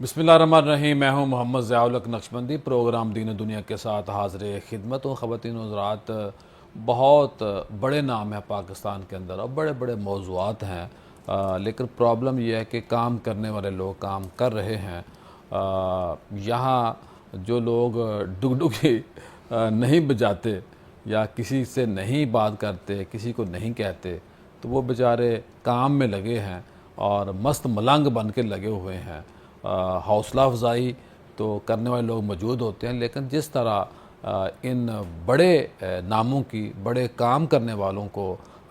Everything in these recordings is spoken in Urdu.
بسم اللہ الرحمن الرحیم. میں ہوں محمد ضیاء الحق نقشبندی. پروگرام دین و دنیا کے ساتھ حاضر خدمت ہوں. خواتین و حضرات، بہت بڑے نام ہیں پاکستان کے اندر اور بڑے بڑے موضوعات ہیں، لیکن پرابلم یہ ہے کہ کام کرنے والے لوگ کام کر رہے ہیں. یہاں جو لوگ ڈگڈگی نہیں بجاتے یا کسی سے نہیں بات کرتے، کسی کو نہیں کہتے، تو وہ بیچارے کام میں لگے ہیں اور مست ملنگ بن کے لگے ہوئے ہیں. حوصلہ افزائی تو کرنے والے لوگ موجود ہوتے ہیں، لیکن جس طرح ان بڑے ناموں کی، بڑے کام کرنے والوں کو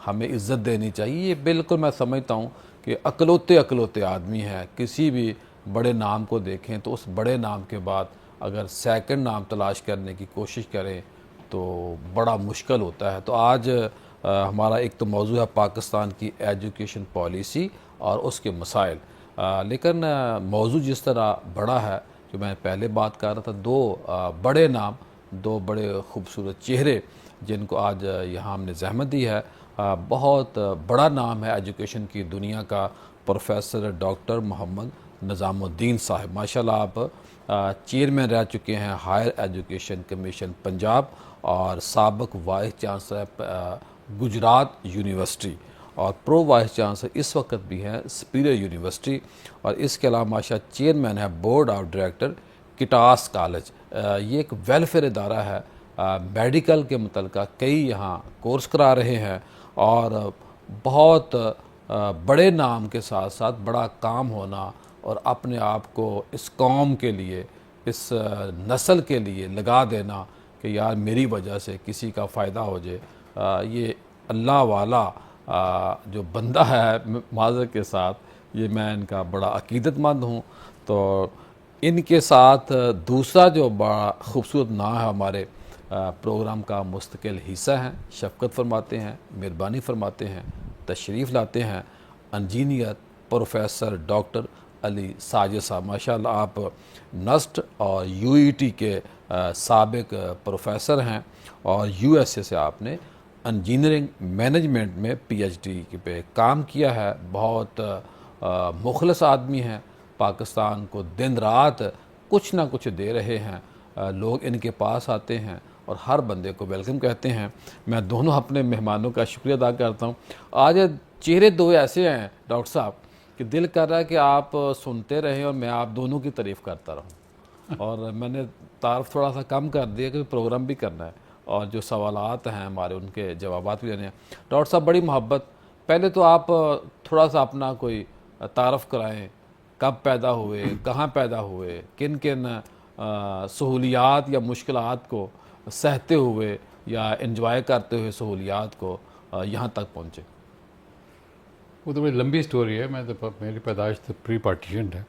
ہمیں عزت دینی چاہیے، یہ بالکل میں سمجھتا ہوں کہ اکلوتے آدمی ہیں. کسی بھی بڑے نام کو دیکھیں تو اس بڑے نام کے بعد اگر سیکنڈ نام تلاش کرنے کی کوشش کریں تو بڑا مشکل ہوتا ہے. تو آج ہمارا ایک تو موضوع ہے پاکستان کی ایجوکیشن پالیسی اور اس کے مسائل. لیکن موضوع جس طرح بڑا ہے، جو میں پہلے بات کر رہا تھا، دو بڑے نام، دو بڑے خوبصورت چہرے جن کو آج یہاں ہم نے زحمت دی ہے. بہت بڑا نام ہے ایجوکیشن کی دنیا کا، پروفیسر ڈاکٹر محمد نظام الدین صاحب. ماشاءاللہ آپ چیئرمین رہ چکے ہیں ہائر ایجوکیشن کمیشن پنجاب اور سابق وائس چانسلر گجرات یونیورسٹی، اور پرو وائس چانسلر اس وقت بھی ہیں سپیریئر یونیورسٹی، اور اس کے علاوہ ماشاء چیئرمین ہے board of director Katas college. یہ ایک ویلفیئر ادارہ ہے. میڈیکل کے متعلقہ کئی یہاں کورس کرا رہے ہیں اور بہت بڑے نام کے ساتھ ساتھ بڑا کام ہونا اور اپنے آپ کو اس قوم کے لیے، اس نسل کے لیے لگا دینا کہ یار میری وجہ سے کسی کا فائدہ ہو جائے، یہ اللہ والا جو بندہ ہے، معذرت کے ساتھ یہ میں ان کا بڑا عقیدت مند ہوں. تو ان کے ساتھ دوسرا جو بڑا خوبصورت نام ہے ہمارے پروگرام کا مستقل حصہ ہیں، شفقت فرماتے ہیں، مہربانی فرماتے ہیں، تشریف لاتے ہیں، انجینئر پروفیسر ڈاکٹر علی ساجد صاحب. ماشاءاللہ آپ نسٹ اور یو ای ٹی کے سابق پروفیسر ہیں اور یو ایس اے سے آپ نے انجینئرنگ مینجمنٹ میں پی ایچ ڈی پہ کام کیا ہے. بہت مخلص آدمی ہیں، پاکستان کو دن رات کچھ نہ کچھ دے رہے ہیں. لوگ ان کے پاس آتے ہیں اور ہر بندے کو ویلکم کہتے ہیں. میں دونوں اپنے مہمانوں کا شکریہ ادا کرتا ہوں. آج چہرے دو ایسے ہیں ڈاکٹر صاحب کہ دل کر رہا ہے کہ آپ سنتے رہیں اور میں آپ دونوں کی تعریف کرتا رہوں. اور میں نے تعارف تھوڑا سا کم کر دیا کہ پروگرام بھی کرنا ہے اور جو سوالات ہیں ہمارے ان کے جوابات بھی دینے ہیں. ڈاکٹر صاحب بڑی محبت، پہلے تو آپ تھوڑا سا اپنا کوئی تعارف کرائیں. کب پیدا ہوئے، کہاں پیدا ہوئے، کن کن سہولیات یا مشکلات کو سہتے ہوئے یا انجوائے کرتے ہوئے سہولیات کو یہاں تک پہنچے؟ وہ تو بڑی لمبی سٹوری ہے. میں تو میری پیدائش تو پری پارٹیشن ہے.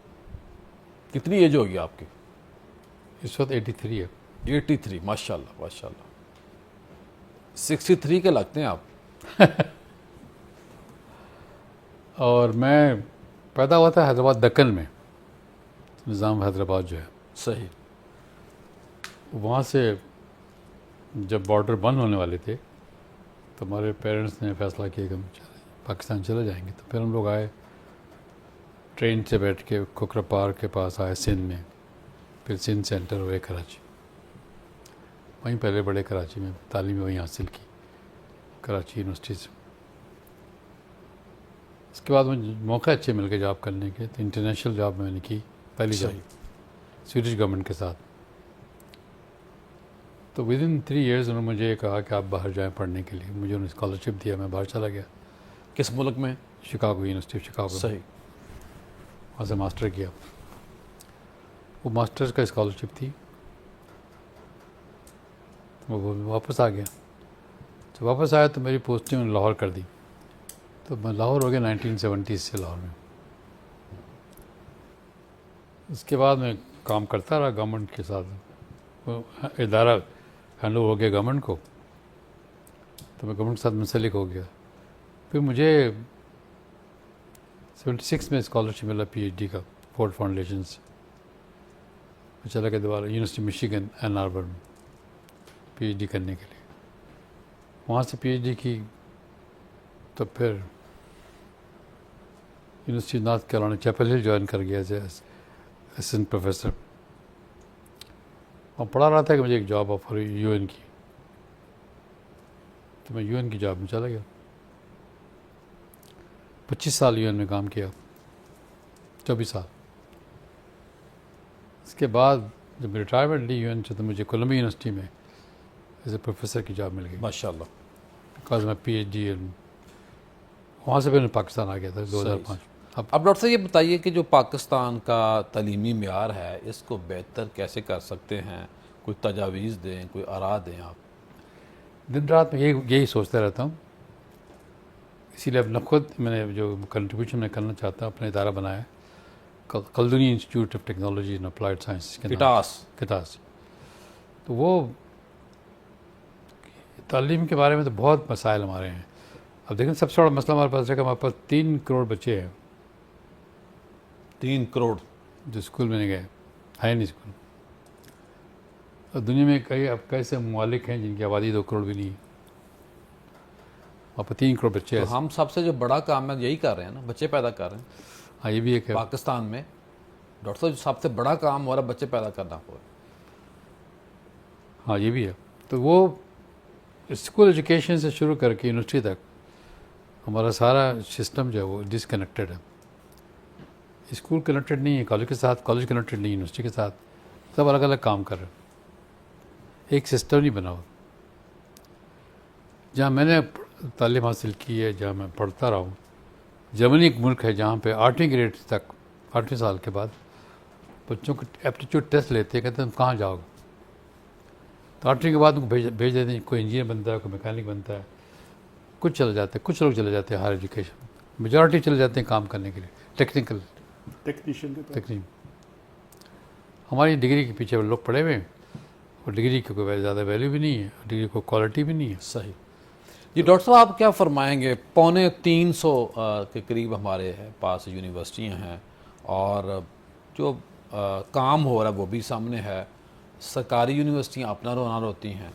کتنی ایج ہوگی آپ کی؟ اس وقت 83 ہے. 83، ماشاء اللہ ماشاء اللہ. 63 کے لگتے ہیں آپ. اور میں پیدا ہوا تھا حیدرآباد دکن میں، نظام حیدرآباد جو ہے. صحیح. وہاں سے جب بارڈر بند ہونے والے تھے تو ہمارے پیرنٹس نے فیصلہ کیا کہ ہم پاکستان چلے جائیں گے. تو پھر ہم لوگ آئے، ٹرین سے بیٹھ کے کھوکھرا پارک کے پاس آئے سندھ میں، پھر سندھ سینٹر ہوئے کراچی. وہیں پہلے بڑے کراچی میں تعلیم وہیں حاصل کی، کراچی یونیورسٹی سے. اس کے بعد مجھے موقع اچھے مل گئے جاب کرنے کے. تو انٹرنیشنل جاب میں نے کی، پہلی جاب سویڈش گورنمنٹ کے ساتھ. تو ود ان 3 ایئرز انہوں نے مجھے یہ کہا کہ آپ باہر جائیں پڑھنے کے لیے. مجھے انہوں نے اسکالرشپ دیا، میں باہر چلا گیا. کس ملک میں؟ Chicago, university of Chicago. صحیح. وہاں سے ماسٹر کیا. وہ ماسٹرز کا اسکالرشپ تھی. وہ واپس آ گیا. جب واپس آیا تو میری پوسٹنگ میں لاہور کر دی. تو میں لاہور ہو گیا 1970 سے لاہور میں. اس کے بعد میں کام کرتا رہا گورنمنٹ کے ساتھ. وہ ادارہ ہینڈ اوور ہو گیا گورنمنٹ کو، تو میں گورنمنٹ کے ساتھ منسلک ہو گیا. پھر مجھے 76 میں اسکالرشپ ملا پی ایچ ڈی کا فورڈ فاؤنڈیشن سے. میں چلا گیا دوبارہ یونیورسٹی مشیگن این آربر میں پی ایچ ڈی کرنے کے لیے. وہاں سے پی ایچ ڈی کی تو پھر یونیورسٹی نارتھ کیرولینا چیپل ہل جوائن کر گیا اسسٹنٹ پروفیسر. اور پڑھا رہا تھا کہ مجھے ایک جاب آفر ہوئی یو این کی, تو میں یو این کی جاب میں چلا گیا. 25 سال یو این میں کام کیا, 24 سال. اس کے بعد جب میں ریٹائرمنٹ لی یو این سے, تو مجھے کولمبیا یونیورسٹی میں ایز اے پروفیسر کی جاب مل گئی. ماشاء اللہ. بیکاز میں پی ایچ ڈی, وہاں سے پھر میں پاکستان آ گیا تھا 2005. اب ڈاکٹر صاحب یہ بتائیے کہ جو پاکستان کا تعلیمی معیار ہے اس کو بہتر کیسے کر سکتے ہیں؟ کوئی تجاویز دیں, کوئی آراء دیں آپ. دن رات میں یہی سوچتا رہتا ہوں. اسی لیے اپنا خود میں نے جو کنٹریبیوشن میں کرنا چاہتا ہوں, اپنا ادارہ بنایا قلدنی Institute of Technology and Applied Science, Katas. تو وہ تعلیم کے بارے میں تو بہت مسائل ہمارے ہیں. اب دیکھیں سب سے بڑا مسئلہ ہمارے پاس ہے کہ ہمارے پاس 3 کروڑ بچے ہیں. 3 کروڑ جو اسکول میں نہیں گئے, ہے نہیں اسکول. اور دنیا میں اب کیسے ممالک ہیں جن کی آبادی 2 کروڑ بھی نہیں ہے, وہاں پہ 3 کروڑ بچے ہیں. تو ہم سب سے جو بڑا کام ہے یہی کر رہے ہیں نا, بچے پیدا کر رہے ہیں. ہاں یہ بھی ایک ہے پاکستان میں ڈاکٹر صاحب سب سے بڑا کام ہمارا بچے پیدا کرنا ہوا. ہاں یہ بھی ہے. تو وہ اسکول ایجوکیشن سے شروع کر کے یونیورسٹی تک ہمارا سارا سسٹم جو ہے وہ ڈسکنیکٹڈ ہے. اسکول کنیکٹڈ نہیں ہے کالج کے ساتھ, کالج کنیکٹڈ نہیں ہے یونیورسٹی کے ساتھ, سب الگ الگ کام کر رہے ہیں. ایک سسٹم نہیں بنا ہوا. جہاں میں نے تعلیم حاصل کی ہے, جہاں میں پڑھتا رہا ہوں, جرمنی ایک ملک ہے جہاں پہ 8ویں گریڈ تک 8ویں سال کے بعد بچوں کو ایپٹیچیوڈ ٹیسٹ لیتے ہیں, کہتے ہیں تم کہاں جاؤ گے. تو 8ویں کے بعد ان کو بھیج دیتے ہیں, کوئی انجینئر بنتا ہے, کوئی میکینک بنتا ہے, کچھ چلے جاتے ہیں, کچھ لوگ چلے جاتے ہیں ہائر ایجوکیشن, میجورٹی چلے جاتے ہیں کام کرنے کے لیے ٹیکنیشین. ہماری ڈگری کے پیچھے لوگ پڑے ہوئے ہیں, اور ڈگری کی کوئی زیادہ ویلیو بھی نہیں ہے, ڈگری کو کوالٹی بھی نہیں ہے. صحیح. جی ڈاکٹر صاحب آپ کیا فرمائیں گے؟ 350 کے قریب ہمارے پاس یونیورسٹیاں ہیں, اور جو کام ہو رہا ہے وہ بھی سامنے ہے. سرکاری یونیورسٹیاں اپنا رونا روتی ہیں,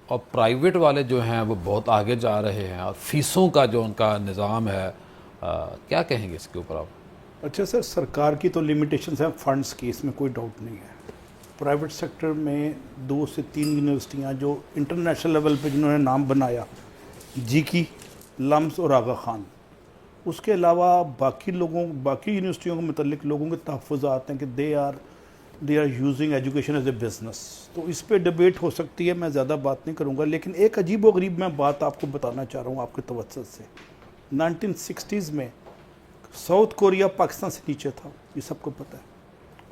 اور پرائیویٹ والے جو ہیں وہ بہت آگے جا رہے ہیں, اور فیسوں کا جو ان کا نظام ہے, کیا کہیں گے اس کے اوپر آپ؟ اچھا سر, سرکار کی تو لیمیٹیشنز ہیں فنڈز کی, اس میں کوئی ڈاؤٹ نہیں ہے. پرائیویٹ سیکٹر میں 2 سے 3 یونیورسٹیاں جو انٹرنیشنل لیول پہ جنہوں نے نام بنایا, جی کی, لمس اور آغا خان, اس کے علاوہ باقی یونیورسٹیوں کے متعلق لوگوں کے تحفظات ہیں کہ they are using education as a business. تو اس پہ ڈبیٹ ہو سکتی ہے, میں زیادہ بات نہیں کروں گا. لیکن ایک عجیب و غریب میں بات آپ کو بتانا چاہ رہا ہوں آپ کے توسط سے. 1960s میں ساؤتھ کوریا پاکستان سے نیچے تھا, یہ سب کو پتہ ہے.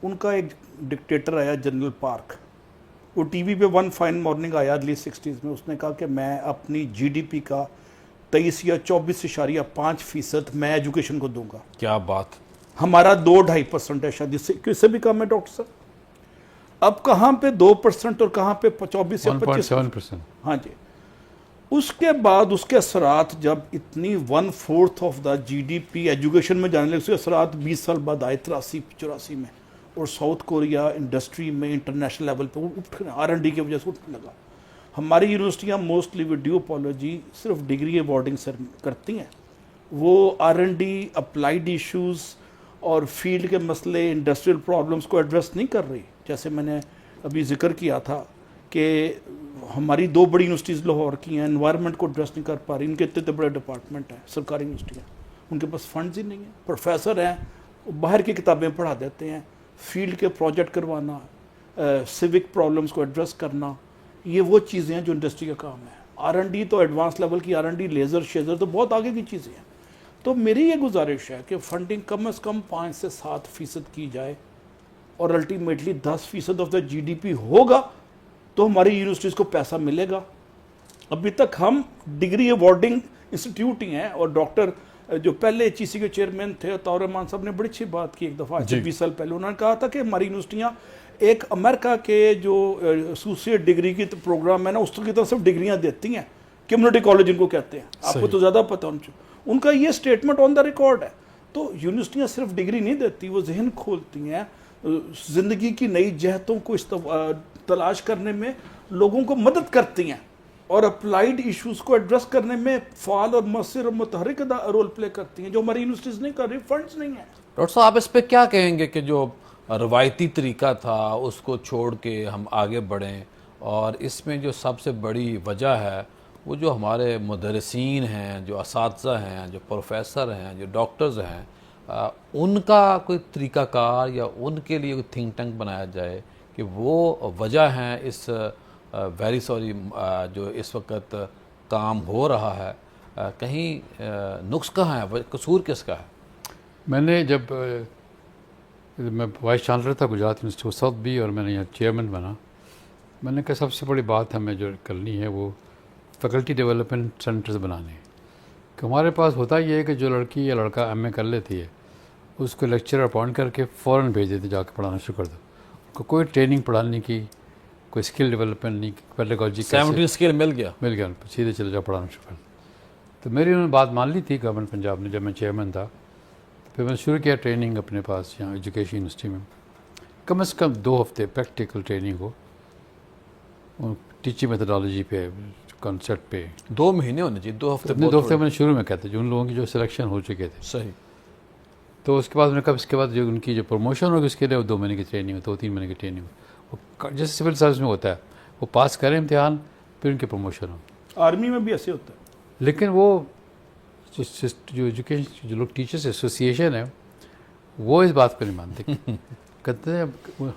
ان کا ایک ڈکٹیٹر آیا جنرل پارک, وہ ٹی وی پہ ون فائن مارننگ آیا ارلی 60s میں, اس نے کہا کہ میں اپنی جی ڈی پی کا 23 یا 24.5% میں ایجوکیشن کو دوں گا. کیا بات. ہمارا 2-2.5% ہے شاید, اس سے بھی کم ہے ڈاکٹر صاحب. اب کہاں پہ 2% اور کہاں پہ 24 یا 25%. ہاں جی. اس کے بعد اس کے اثرات جب اتنی 1/4 of the G D P education میں جانے لگے, اس کے اثرات 20 سال بعد آئے 83-84 میں, اور ساؤتھ کوریا انڈسٹری میں انٹرنیشنل لیول پہ اٹھ R&D کی وجہ سے اٹھنے لگا. ہماری یونیورسٹیاں موسٹلی ود ڈیو اپالوجی صرف ڈگری ایوارڈنگ سے کرتی ہیں, وہ R&D اپلائیڈ ایشوز اور فیلڈ کے مسئلے انڈسٹریل پرابلمس کو ایڈریس نہیں کر رہی. جیسے میں نے ابھی ذکر کیا تھا کہ ہماری 2 بڑی یونیورسٹیز لاہور کی ہیں, انوائرمنٹ کو ایڈریس نہیں کر پا رہی. ان کے اتنے بڑے ڈپارٹمنٹ ہیں سرکاری یونیورسٹیاں, ان کے پاس فنڈز ہی نہیں ہیں. پروفیسر ہیں وہ باہر کی کتابیں پڑھا دیتے ہیں, فیلڈ کے پروجیکٹ کروانا, سیوک پرابلمس کو ایڈریس کرنا, یہ وہ چیزیں ہیں جو انڈسٹری کا کام ہے. R&D تو ایڈوانس لیول کی R&D, لیزر شیزر تو بہت آگے کی چیزیں ہیں. تو میری یہ گزارش ہے کہ فنڈنگ کم از کم 5 سے 7% کی جائے, اور ultimately 10% of the G D P ہوگا تو ہماری یونیورسٹیز کو پیسہ ملے گا. ابھی تک ہم ڈگری ایوارڈنگ انسٹیٹیوٹ ہی ہیں, اور ڈاکٹر جو پہلے ایچ ای سی کے چیئرمین تھے طاہر رحمان صاحب نے بڑی اچھی بات کی ایک دفعہ 20 سال پہلے. انہوں نے کہا تھا کہ ہماری یونیورسٹیاں ایک امریکہ کے جو ایسوسیٹ ڈگری کی پروگرام ہے نا, اس کی طرف صرف ڈگریاں دیتی ہیں, کمیونٹی کالج ان کو کہتے ہیں, آپ کو تو زیادہ پتہ ان کا یہ سٹیٹمنٹ آن دا ریکارڈ ہے. تو یونیورسٹیاں صرف ڈگری نہیں دیتی, وہ ذہن کھولتی ہیں, زندگی کی نئی جہتوں کو تلاش کرنے میں لوگوں کو مدد کرتی ہیں, اور اپلائیڈ ایشوز کو ایڈریس کرنے میں فعال اور مؤثر اور متحرک رول پلے کرتی ہیں, جو ہماری یونیورسٹیز نہیں کر رہی, فنڈز نہیں ہیں. ڈاکٹر صاحب آپ اس پہ کیا کہیں گے کہ جو روایتی طریقہ تھا اس کو چھوڑ کے ہم آگے بڑھیں، اور اس میں جو سب سے بڑی وجہ ہے وہ جو ہمارے مدرسین ہیں، جو اساتذہ ہیں، جو پروفیسر ہیں، جو ڈاکٹرز ہیں، ان کا کوئی طریقہ کار یا ان کے لیے کوئی تھنک ٹینک بنایا جائے کہ وہ وجہ ہیں اس ویری سوری جو اس وقت کام ہو رہا ہے، کہیں نقص کہاں ہے، قصور کس کا ہے؟ میں نے جب میں وائس چانسلر تھا گجرات یونیورسٹی ساؤتھ بھی، اور میں نے یہاں چیئرمین بنا، میں نے کہا سب سے بڑی بات ہمیں جو کرنی ہے وہ فیکلٹی ڈیولپمنٹ سینٹرز بنانے ہیں. کہ ہمارے پاس ہوتا یہ ہے کہ جو لڑکی یا لڑکا ایم اے کر لیتی ہے اس کو لیکچرر اپوائنٹ کر کے فوراً بھیج دیتے جا کے پڑھانا شروع کر دو. ان کو کوئی ٹریننگ پڑھانے کی، کوئی اسکل ڈیولپمنٹ نہیں، پیڈاگوجی 17 اسکل مل گیا سیدھے چلے جاؤ پڑھانا شروع کر دو. تو میری انہوں نے بات مان لی تھی گورنمنٹ پنجاب نے جب میں چیئرمین تھا. پھر میں نے شروع کیا ٹریننگ اپنے پاس یہاں ایجوکیشن یونیورسٹی میں، کم از کم 2 ہفتے پریکٹیکل ٹریننگ ہو ٹیچنگ میتھڈالوجی پہ، کانسیپٹ پہ. 2 مہینے ہونے چاہیے، 2 ہفتے. 2 ہفتے میں نے شروع میں کہتے جو ان لوگوں کی جو سلیکشن ہو چکے تھے. صحیح. تو اس کے بعد میں نے کہا اس کے بعد جو ان کی جو پروموشن ہوگی اس کے لیے وہ 2 مہینے کی ٹریننگ ہو، 2-3 مہینے کی ٹریننگ ہو، جیسے سول سروس میں ہوتا ہے، وہ پاس کریں امتحان پھر ان کی پروموشن ہو. آرمی میں بھی ایسے ہوتا ہے. لیکن وہ جو ایجوکیشن جو لوگ ٹیچرس ایسوسیشن ہے وہ اس بات کو نہیں مانتے. کہتے ہیں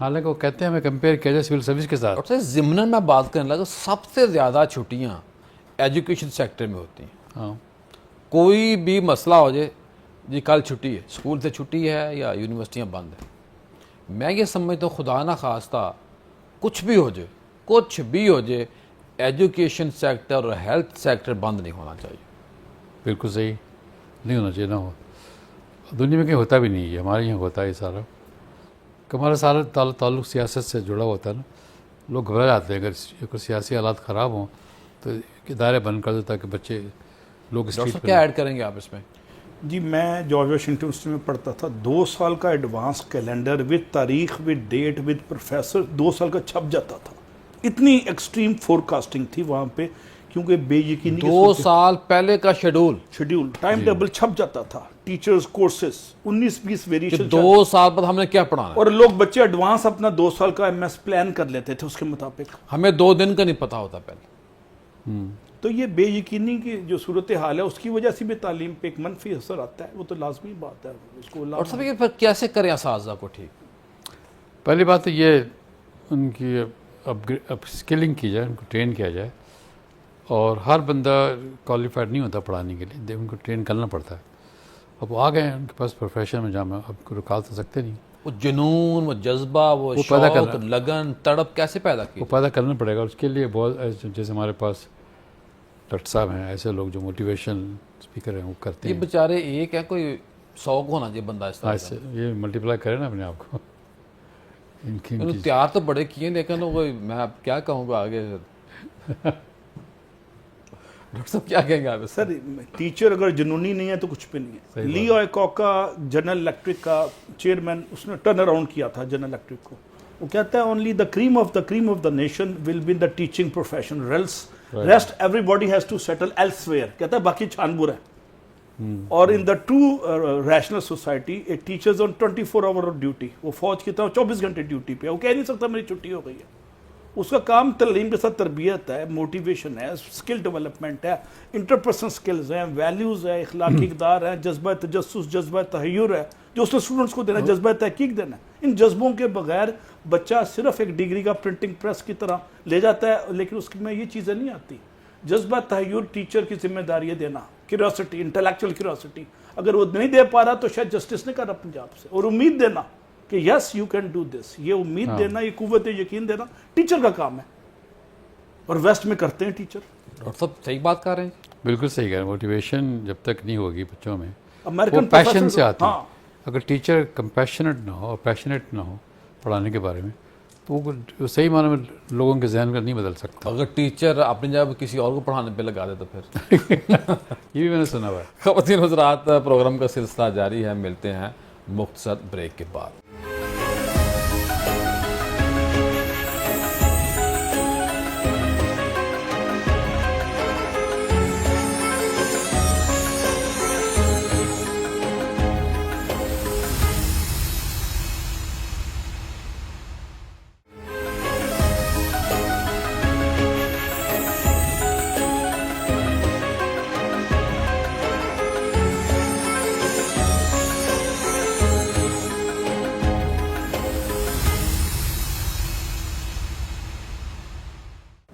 حالانکہ وہ کہتے ہیں ہمیں کمپیئر کیا جائے سول سروس کے ساتھ. اور ضمن میں بات کرنے لگا، سب سے زیادہ چھٹیاں ایجوکیشن سیکٹر میں ہوتی ہیں. ہاں، کوئی بھی مسئلہ ہو جائے، جی کل چھٹی ہے، اسکول سے چھٹی ہے یا یونیورسٹیاں بند ہیں. میں یہ سمجھتا ہوں خدا نہ خواستہ کچھ بھی ہو جائے ایجوکیشن سیکٹر اور ہیلتھ سیکٹر بند نہیں ہونا چاہیے. بالکل صحیح، نہیں ہونا چاہیے. نہ ہو دنیا میں کہیں ہوتا بھی نہیں ہے، ہمارے یہاں ہوتا ہے سارا. کہ ہمارا سارا تعلق سیاست سے جڑا ہوتا ہے نا. لوگ گھبرا جاتے ہیں اگر سیاسی حالات خراب ہوں تو ادارے بند کر دیتا کہ بچے لوگ ڈاکٹر صاحب کیا ایڈ کریں گے آپ اس میں؟ جی میں جارج واشنگٹن یونیورسٹی میں پڑھتا تھا. 2 سال کا ایڈوانس کیلنڈر ود تاریخ، ود ڈیٹ، ود پروفیسر 2 سال کا چھپ جاتا تھا. اتنی ایکسٹریم فور کاسٹنگ تھی وہاں پہ، کیونکہ بے یقینی 2 سال پہلے کا شیڈول ٹائم ٹیبل چھپ جاتا تھا. Teachers courses 19-20 variation. 2 سال بعد ہم نے کیا پڑھانا ہے، اور لوگ بچے ایڈوانس اپنا 2 سال کا ایم ایس پلان کر لیتے تھے اس کے مطابق. ہمیں 2 دن کا نہیں پتا ہوتا پہلے. تو یہ بے یقینی کی جو صورتحال ہے اس کی وجہ سے بھی تعلیم پہ ایک منفی اثر آتا ہے. وہ تو لازمی بات ہے، اس کو اور سب یہ پھر کیسے کریں اساتذہ کو ٹھیک؟ پہلی بات تو یہ ان کی اب اسکلنگ کی جائے، ان کو ٹرین کیا جائے. اور ہر بندہ کوالیفائڈ نہیں ہوتا پڑھانے کے لیے، ان کو ٹرین کرنا پڑتا ہے. اب وہ آ گئے ہیں ان کے پاس پروفیشن میں، جہاں اب کو رکا تو سکتے نہیں. وہ جنون، وہ جذبہ، وہ پیدا شوق، لگن، تڑپ کیسے پیدا کی؟ وہ پیدا کرنا پڑے گا. اس کے لیے بہت جیسے ہمارے پاس ڈاکٹر صاحب ہیں، ایسے لوگ جو موٹیویشن اسپیکر ہیں وہ کرتے یہ ہیں. بیچارے ایک ہے، کوئی 100 ہونا چاہیے بندہ اس طرح ایسے یہ ملٹیپلائی کرے نا اپنے آپ کو. انہوں تیار تو بڑے کیے لیکن وہ میں اب کیا کہوں گا آگے. ڈاکٹر صاحب کیا کہیں گے آپ؟ سر ٹیچر اگر جنونی نہیں ہے تو کچھ بھی نہیں ہے. لی اوئیکوکا جنرل الیکٹرک کا چیئرمین، اس نے ٹرن اراؤنڈ کیا تھا جنرل الیکٹرک کو. وہ کہتا ہے only the cream of the nation will be the teaching profession, rest everybody has to settle elsewhere. کہتا ہے باقی چھان بور ہے. اور in the true rational society a teachers on 24 hour duty. وہ فوج کی طرح 24 گھنٹے ڈیوٹی پہ. وہ کہہ نہیں سکتا میری چھٹی ہو گئی ہے. اس کا کام تعلیم کے ساتھ تربیت ہے، موٹیویشن ہے، اسکل ڈیولپمنٹ ہے، انٹرپرسنل سکلز ہیں، ویلیوز ہے، اخلاقی اقدار ہے، جذبہ تجسس، جذبہ تحیر ہے جو اس نے اسٹوڈنٹس کو دینا ہے، جذبہ تحقیق دینا ہے. ان جذبوں کے بغیر بچہ صرف ایک ڈگری کا پرنٹنگ پریس کی طرح لے جاتا ہے، لیکن اس میں یہ چیزیں نہیں آتی. جذبہ تحیر ٹیچر کی ذمہ داری ہے دینا، کیوریوسٹی، انٹلیکچوئل کیوریوسٹی. اگر وہ نہیں دے پا رہا تو شاید جسٹس نے کرا پنجاب سے. اور امید دینا کہ yes you can do this, یہ امید دینا، یہ قوت یقین دینا ٹیچر کا کام ہے. اور ویسٹ میں کرتے ہیں ٹیچر. اور سب صحیح بات کر رہے ہیں، بالکل صحیح کہہ رہے ہیں. موٹیویشن جب تک نہیں ہوگی بچوں میں، امریکن وہ پیشن سے آتی ہے. ہاں اگر ٹیچر کمپیشنٹ نہ ہو اور پیشنیٹ نہ ہو پڑھانے کے بارے میں تو وہ صحیح معنی میں لوگوں کے ذہن کا نہیں بدل سکتا. اگر ٹیچر اپنی جگہ کسی اور کو پڑھانے پہ لگا دے تو پھر یہ بھی میں نے سنا ہوا ہے. خواتین حضرات، پروگرام کا سلسلہ جاری ہے. ملتے ہیں مختصر بریک کے بعد.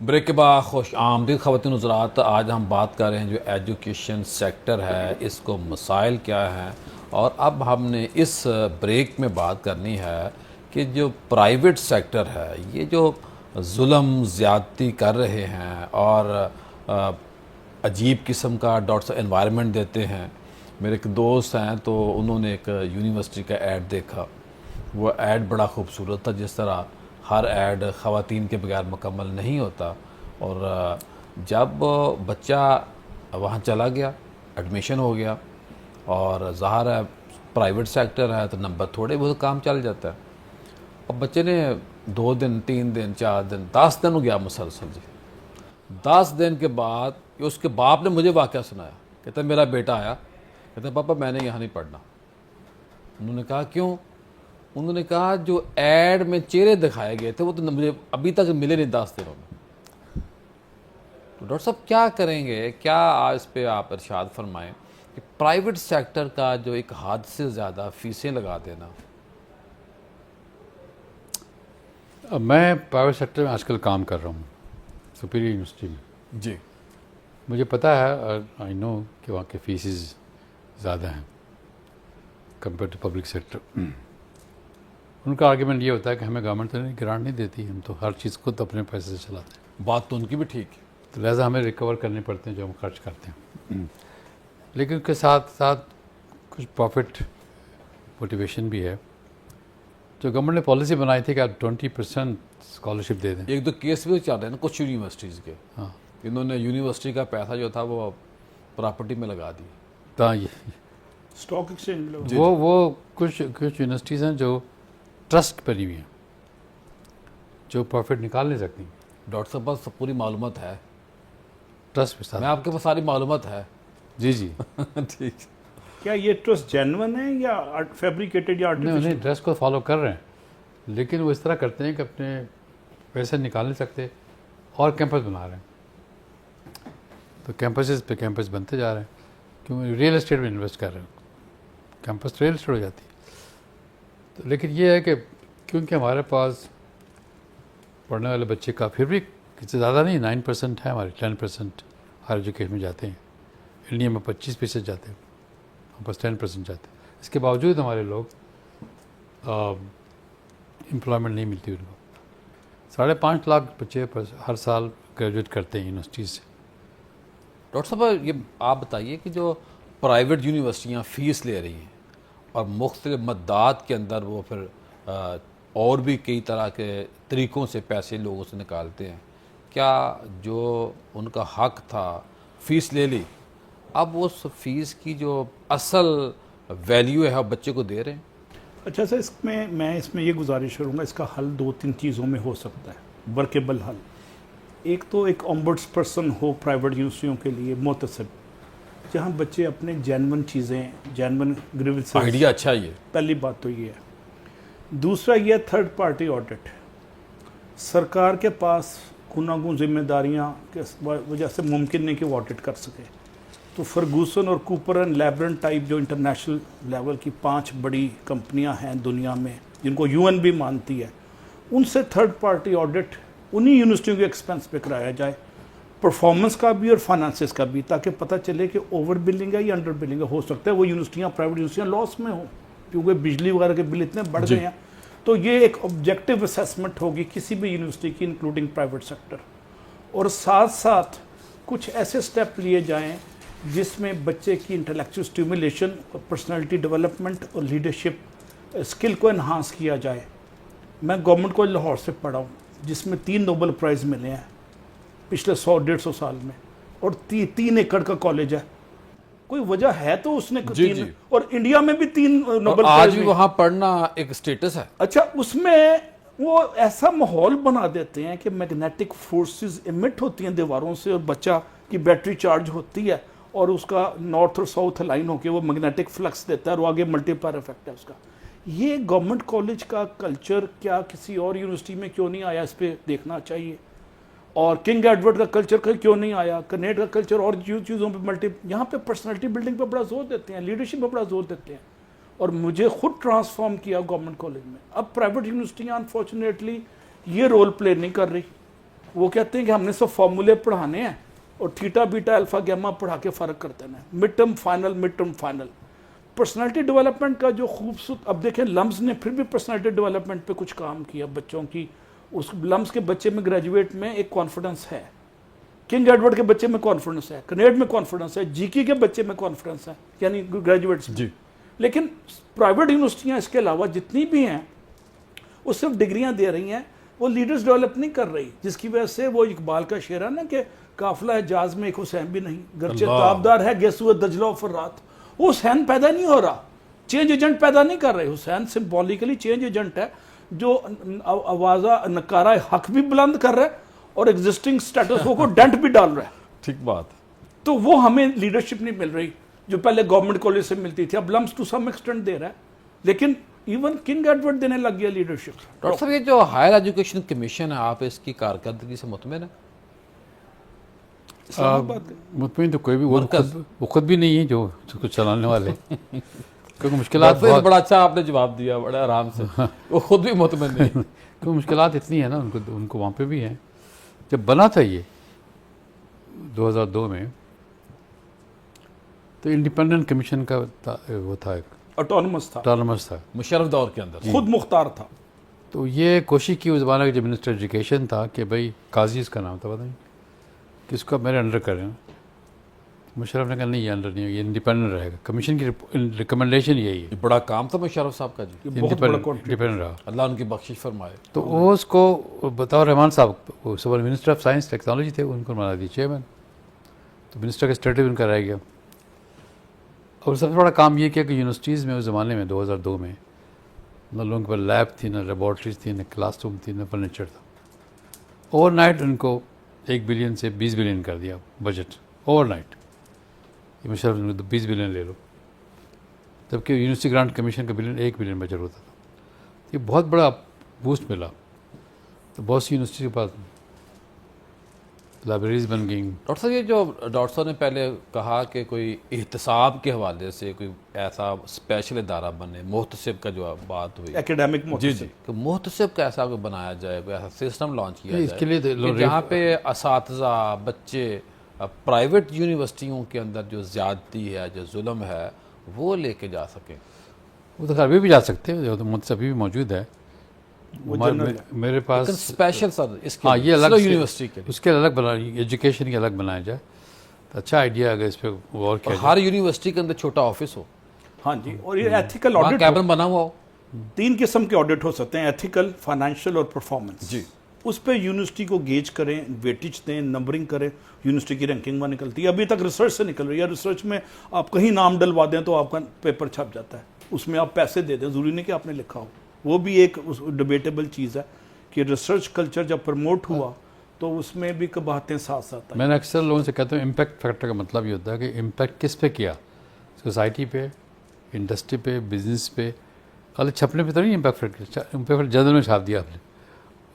بریک کے بعد خوش آمدید خواتین حضرات. آج ہم بات کر رہے ہیں جو ایجوکیشن سیکٹر ہے اس کو مسائل کیا ہیں, اور اب ہم نے اس بریک میں بات کرنی ہے کہ جو پرائیویٹ سیکٹر ہے یہ جو ظلم زیادتی کر رہے ہیں اور عجیب قسم کا ڈاٹس انوائرمنٹ دیتے ہیں. میرے ایک دوست ہیں تو انہوں نے ایک یونیورسٹی کا ایڈ دیکھا. وہ ایڈ بڑا خوبصورت تھا, جس طرح ہر ایڈ خواتین کے بغیر مکمل نہیں ہوتا. اور جب بچہ وہاں چلا گیا, ایڈمیشن ہو گیا, اور ظاہر ہے پرائیویٹ سیکٹر ہے تو نمبر تھوڑے بہت کام چل جاتا ہے. اب بچے نے 2 دن 3 دن 4 دن 10 دن ہو گیا مسلسل جی. 10 دن کے بعد اس کے باپ نے مجھے واقعہ سنایا. کہتا میرا بیٹا آیا, کہتا پاپا میں نے یہاں نہیں پڑھنا. انہوں نے کہا کیوں؟ انہوں نے کہا جو ایڈ میں چہرے دکھائے گئے تھے وہ تو مجھے ابھی تک ملے نہیں 10 دنوں میں. تو ڈاکٹر صاحب کیا کریں گے, کیا اس پہ آپ ارشاد فرمائیں کہ پرائیویٹ سیکٹر کا جو ایک حد سے زیادہ فیسیں لگا دینا. میں پرائیویٹ سیکٹر میں آج کل کام کر رہا ہوں, سپیریئر یونیورسٹی میں. جی مجھے پتہ ہے, آئی نو کہ وہاں کے فیسز زیادہ ہیں کمپیئر ٹو پبلک سیکٹر. ان کا آرگیومنٹ یہ ہوتا ہے کہ ہمیں گورنمنٹ تو گرانٹ نہیں دیتی, ہم تو ہر چیز خود اپنے پیسے سے چلاتے ہیں. بات تو ان کی بھی ٹھیک ہے, تو لہٰذا ہمیں ریکور کرنے پڑتے ہیں جو ہم خرچ کرتے ہیں. لیکن اس کے ساتھ ساتھ کچھ پروفٹ موٹیویشن بھی ہے. جو گورنمنٹ نے پالیسی بنائی تھی کہ آپ 20% اسکالرشپ دے دیں. ایک دو کیس بھی چل رہے ہیں نا کچھ یونیورسٹیز کے, ہاں, انہوں نے یونیورسٹی کا پیسہ جو تھا وہ پراپرٹی میں لگا دی. تو اسٹاک ایکسچینج وہ کچھ یونیورسٹیز ہیں جو ٹرسٹ پر ہوئی ہیں, جو پروفٹ نکال نہیں سکتی. ڈاکٹر صاحب پاس پوری معلومات ہے, ٹرسٹ کے ساتھ. میں آپ کے پاس ساری معلومات ہے. جی جی ٹھیک. کیا یہ ٹرسٹ جینون ہے یا فیبریکیٹڈ یا نہیں, انہیں ڈریس کو فالو کر رہے ہیں, لیکن وہ اس طرح کرتے ہیں کہ اپنے پیسے نکال نہیں سکتے اور کیمپس بنا رہے ہیں. تو کیمپسز پہ کیمپس بنتے جا رہے ہیں کیونکہ ریئل اسٹیٹ میں انویسٹ کر رہے ہیں, کیمپس ریئل اسٹیٹ ہو جاتی ہے. تو لیکن یہ ہے کہ کیونکہ ہمارے پاس پڑھنے والے بچے کا پھر بھی کسی سے زیادہ نہیں, 9% ہے ہمارے, 10% ہائر ایجوکیشن میں جاتے ہیں. انڈیا میں 25% جاتے ہیں, ہم پاس 10% جاتے ہیں. اس کے باوجود ہمارے لوگ امپلائمنٹ نہیں ملتی ان کو. 5.5 لاکھ بچے ہر سال گریجویٹ کرتے ہیں یونیورسٹیز سے. ڈاکٹر صاحب یہ آپ بتائیے کہ جو پرائیویٹ یونیورسٹیاں فیس لے رہی ہیں اور مختلف مدات کے اندر وہ پھر اور بھی کئی طرح کے طریقوں سے پیسے لوگوں سے نکالتے ہیں, کیا جو ان کا حق تھا فیس لے لی, اب اس فیس کی جو اصل ویلیو ہے وہ بچے کو دے رہے ہیں؟ اچھا سر, میں اس میں یہ گزارش کروں گا, اس کا حل 2-3 چیزوں میں ہو سکتا ہے, ورکیبل حل. ایک تو ایک اومبڈس پرسن ہو پرائیویٹ یونیورسٹیوں کے لیے محتسب, جہاں بچے اپنے جینون چیزیں, جینون گریونسز. آئیڈیا اچھا یہ. پہلی بات تو یہ ہے. دوسرا یہ تھرڈ پارٹی آڈٹ. سرکار کے پاس گناگوں ذمہ داریاں کی وجہ سے ممکن نہیں کہ وہ آڈٹ کر سکے. تو فرگوسن اور کوپر اینڈ لیبرن ٹائپ جو انٹرنیشنل لیول کی 5 بڑی کمپنیاں ہیں دنیا میں جن کو UN بھی مانتی ہے, ان سے تھرڈ پارٹی آڈٹ انہی یونیورسٹیوں کے ایکسپنس پہ کرایا جائے, پرفارمنس کا بھی اور فائنانسز کا بھی, تاکہ پتہ چلے کہ اوور بلنگ ہے یا انڈر بلنگ ہے. ہو سکتا ہے وہ یونیورسٹیاں پرائیویٹ یونیورسٹیاں لاس میں ہوں کیونکہ بجلی وغیرہ کے بل اتنے بڑھ گئے ہیں. تو یہ ایک آبجیکٹیو اسیسمنٹ ہوگی کسی بھی یونیورسٹی کی انکلوڈنگ پرائیویٹ سیکٹر. اور ساتھ ساتھ کچھ ایسے سٹیپ لیے جائیں جس میں بچے کی انٹلیکچوئل اسٹیمولیشن اور پرسنالٹی ڈیولپمنٹ اور لیڈرشپ اسکل کو انہانس کیا جائے. میں گورنمنٹ کالج لاہور سے پڑھا ہوں جس میں 3 نوبل پرائز ملے ہیں پچھلے 100-150 سال میں, اور 3 ایکڑ کا کالج ہے. کوئی وجہ ہے تو اس نے جی جی. اور انڈیا میں بھی 3 نوبل آج پرائز بھی وہاں پڑھنا ایک سٹیٹس ہے. اچھا, اس میں وہ ایسا ماحول بنا دیتے ہیں کہ میگنیٹک فورسز ایمٹ ہوتی ہیں دیواروں سے, اور بچہ کی بیٹری چارج ہوتی ہے اور اس کا نارتھ اور ساؤتھ لائن ہو کے وہ میگنیٹک فلکس دیتا ہے, اور آگے ملٹی پلائر ایفیکٹ ہے اس کا. یہ گورنمنٹ کالج کا کلچر کیا کسی اور یونیورسٹی میں کیوں نہیں آیا, اس پہ دیکھنا چاہیے. اور کنگ ایڈورڈ کا کلچر کیوں نہیں آیا, کنیڈ کا کلچر, اور چیزوں پہ یہاں پہ پرسنالٹی بلڈنگ پہ بڑا زور دیتے ہیں, لیڈرشپ پہ بڑا زور دیتے ہیں. اور مجھے خود ٹرانسفارم کیا گورنمنٹ کالج میں. اب پرائیویٹ یونیورسٹیاں انفارچونیٹلی یہ رول پلے نہیں کر رہی. وہ کہتے ہیں کہ ہم نے سب فارمولے پڑھانے ہیں اور تھیٹا بیٹا الفا گیما پڑھا کے فرق کرتے ہیں. Mid term final. Personality development کا جو خوبصورت, اب دیکھیں لمز نے پھر بھی پرسنالٹی ڈیولپمنٹ پہ کچھ کام کیا بچوں کی. اس لمز کے بچے میں گریجویٹ میں ایک کانفیڈنس ہے, کنگ ایڈورڈ کے بچے میں کانفیڈنس ہے, کنیڈ میں کانفیڈنس ہے, جی کے بچے میں کانفیڈنس ہے, یعنی گریجویٹس میں. لیکن پرائیویٹ یونیورسٹیاں اس کے علاوہ جتنی بھی ہیں وہ صرف ڈگریاں دے رہی ہیں, وہ لیڈرز ڈیولپ نہیں کر رہی, جس کی وجہ سے وہ اقبال کا شعر ہے نا کہ قافلہ ہے جاز میں ایک حسین بھی نہیں, گرچہ تابدار ہے گیسو دجلہ و فرات. وہ حسین پیدا نہیں ہو رہا, چینج ایجنٹ پیدا نہیں کر رہے. حسین سمبولیکلی چینج ایجنٹ ہے جو آوازہ نکارہ حق بھی بلند کر رہا ہے اور ایگزسٹنگ سٹیٹس کو ڈنٹ بھی ڈال رہا ہے. ٹھیک بات. تو وہ ہمیں لیڈرشپ نہیں مل رہی جو پہلے گورنمنٹ کالج سے ملتی تھی. اب لمس ٹو سم ایکسٹینٹ دے رہا ہے, لیکن ایون کنگ ایڈورڈ دینے لگ گیا لیڈرشپ. ڈاکٹر صاحب یہ جو ہائر ایجوکیشن کمیشن ہے, آپ اس کی کارکردگی سے مطمئن ہیں؟ مطمئن تو کوئی بھی, وہ خود بھی نہیں ہے جو اس کو چلانے والے, کیونکہ مشکلات بڑا اچھا آپ نے جواب دیا, بڑے آرام سے. وہ خود بھی مطمئن نہیں, کیونکہ مشکلات اتنی ہیں نا ان کو وہاں پہ بھی ہیں. جب بنا تھا یہ 2002 میں تو انڈیپینڈنٹ کمیشن کا وہ تھا, اٹانومس تھا, مشرف دور کے اندر خود مختار تھا. تو یہ کوشش کی اس زمانے کا جو منسٹر ایجوکیشن تھا کہ بھائی قاضی اس کا نام تھا, بتائیں کہ اس کو میرے انڈر کریں. مشرف نے کہا نہیں, یہ انڈر نہیں, یہ انڈیپینڈنٹ رہے گا. کمیشن کی ریکمنڈیشن یہی ہے. بڑا کام تھا مشرف صاحب کا جی, انڈیپینڈنٹ رہا, اللہ ان کی بخشش فرمائے. تو وہ اس کو بطور رحمان صاحب, وہ صبح منسٹر آف سائنس ٹیکنالوجی تھے, ان کو بنا دی چیئرمین. تو منسٹر کا اسٹیٹس ان کا رہ گیا. اور سب سے بڑا کام یہ کیا کہ یونیورسٹیز میں اس زمانے میں 2002 میں نہ لوگوں کے پاس لیب تھی, نہ لیبارٹریز تھی, نہ کلاس روم تھی, نہ فرنیچر تھا. اوور نائٹ ان کو 1 بلین سے 20 بلین کر دیا بجٹ, اوور نائٹ. یہ مشرف 20 بلین لے لو, جبکہ یونیورسٹی گرانٹ کمیشن کا 1 بلین بجٹ ہوتا تھا. یہ بہت بڑا بوسٹ ملا. تو بہت سی یونیورسٹی کے پاس لائبریریز بن گئیں. ڈاکٹر صاحب یہ جو ڈاکٹر صاحب نے پہلے کہا کہ کوئی احتساب کے حوالے سے کوئی ایسا اسپیشل ادارہ بنے, محتسب کا جو بات ہوئی, ایکیڈیمک جی کہ محتسب کا ایسا کوئی بنایا جائے, کوئی ایسا سسٹم لانچ کیا اس کے لیے جائے جہاں پہ اساتذہ بچے پرائیویٹ یونیورسٹیوں کے اندر جو زیادتی ہے, جو ظلم ہے, وہ لے کے جا سکیں. وہ تو ابھی بھی جا سکتے ہیں, تو محتسب ابھی بھی موجود ہے میرے پاس. اسپیشل سر اس کے یہ الگ یونیورسٹی کے اس کے الگ بنا, ایجوکیشن کے الگ بنایا جائے تو اچھا آئیڈیا اگر اس پہ غور کیا ہر یونیورسٹی کے اندر چھوٹا آفس ہو. ہاں جی, اور یہ ایتھیکل آڈٹ کیبن بنا ہوا ہو. 3 قسم کے آڈٹ ہو سکتے ہیں, ایتھیکل, فائنینشیل اور پرفارمنس. جی, اس پہ یونیورسٹی کو گیج کریں, ویٹیج دیں, نمبرنگ کریں. یونیورسٹی کی رینکنگ وہاں نکلتی ہے, ابھی تک ریسرچ سے نکل رہی ہے. ریسرچ میں آپ کہیں نام ڈلوا دیں تو آپ کا پیپر چھپ جاتا ہے, اس میں آپ پیسے دے دیں, ضروری نہیں کہ آپ نے لکھا ہو. وہ بھی ایک ڈیبیٹیبل چیز ہے کہ ریسرچ کلچر جب پروموٹ ہوا تو اس میں بھی باتیں ساتھ ساتھ آئیں. میں نے اکثر لوگوں سے کہتا ہوں امپیکٹ فیکٹر کا مطلب یہ ہوتا ہے کہ امپیکٹ کس پہ کیا, سوسائٹی پہ, انڈسٹری پہ, بزنس پہ. خالی چھپنے پہ تو نہیں امپیکٹ فیکٹر, امپیکٹ جرنل میں چھاپ دیا آپ نے,